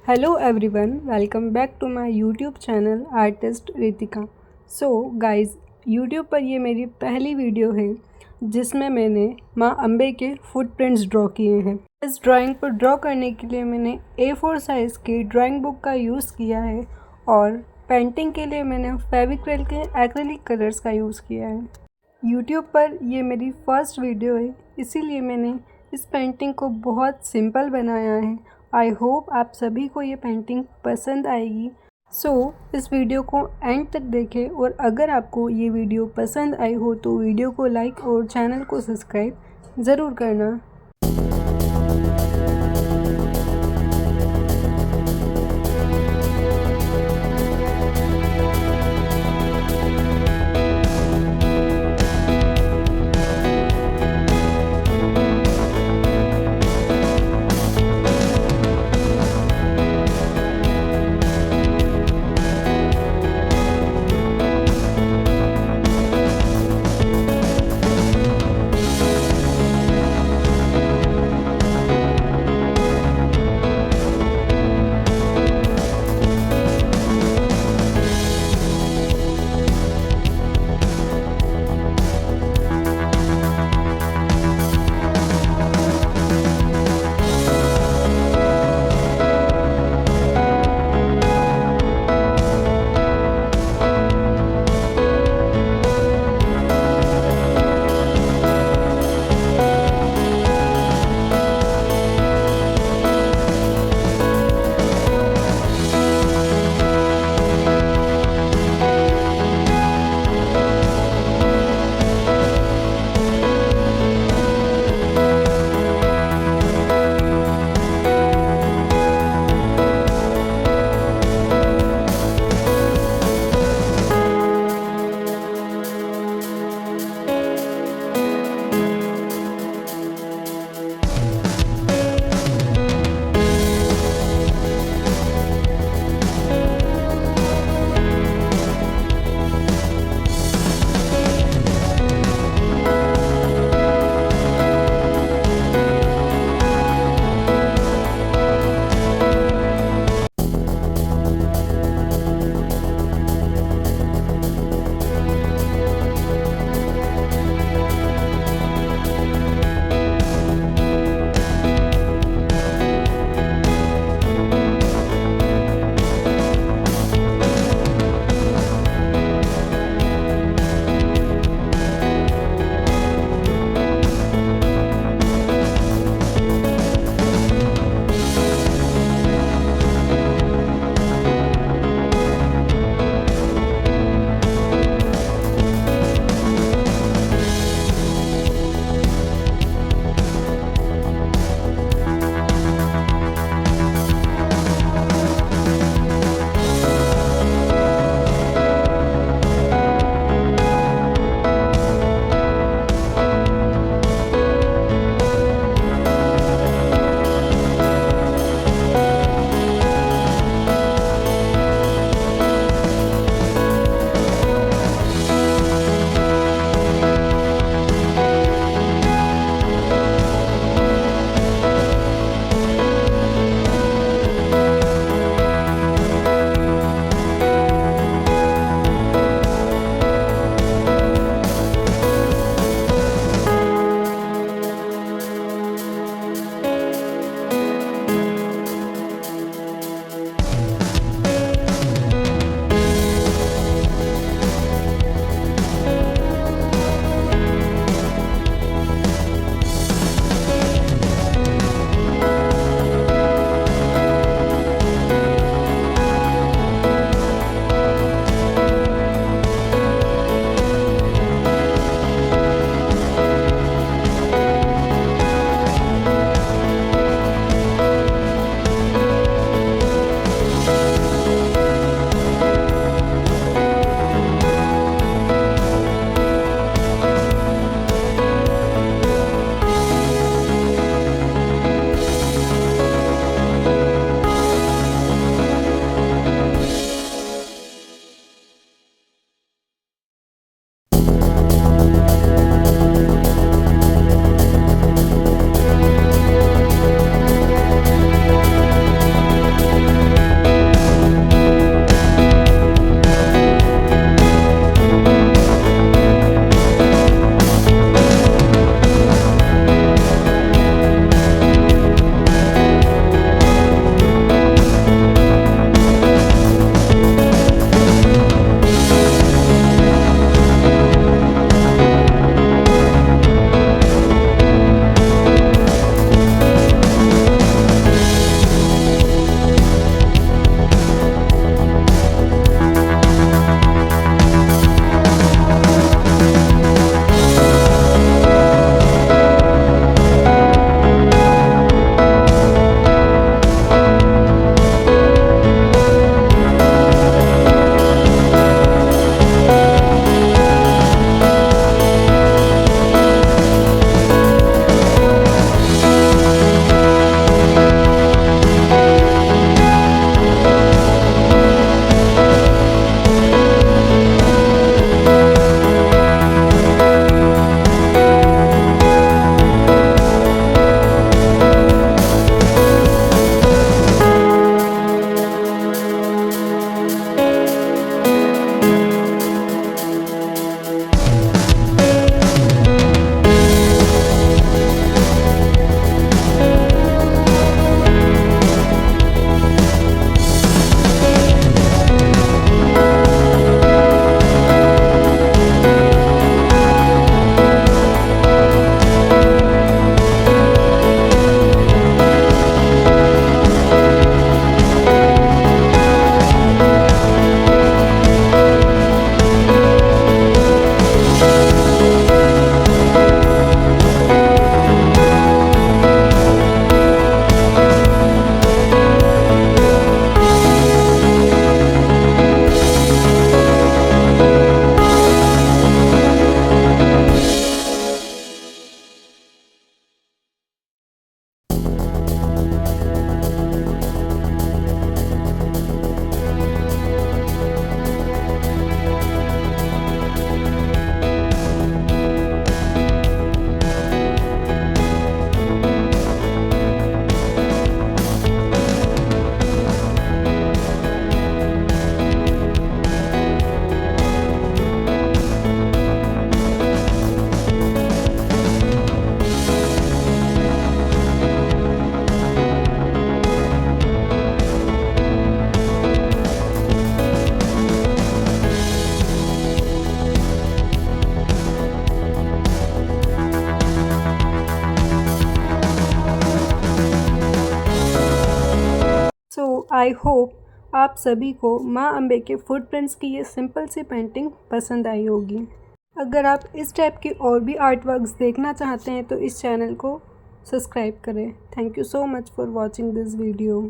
Hello everyone, welcome back to my YouTube channel artist Ritika. So guys, YouTube पर ये मेरी पहली वीडियो है जिसमें मैंने माँ अम्बे के फुटप्रिंट्स ड्रॉ किए हैं। इस ड्राइंग पर ड्रॉ करने के लिए मैंने A4 साइज़ की ड्राइंग बुक का यूज़ किया है और पेंटिंग के लिए मैंने फेविक्रिल के एक्रिलिक कलर्स का यूज़ किया है। YouTube पर ये मेरी फर्स्ट वीडियो है, इसीलिए मैंने इस पेंटिंग को बहुत सिंपल बनाया है। आई होप आप सभी को ये पेंटिंग पसंद आएगी। सो इस वीडियो को एंड तक देखें और अगर आपको ये वीडियो पसंद आई हो तो वीडियो को लाइक और चैनल को सब्सक्राइब ज़रूर करना। आई होप आप सभी को माँ अम्बे के फुटप्रिंट्स की ये सिंपल सी पेंटिंग पसंद आई होगी। अगर आप इस टाइप की और भी आर्ट वर्क्स देखना चाहते हैं तो इस चैनल को सब्सक्राइब करें। Thank you so much for watching this video.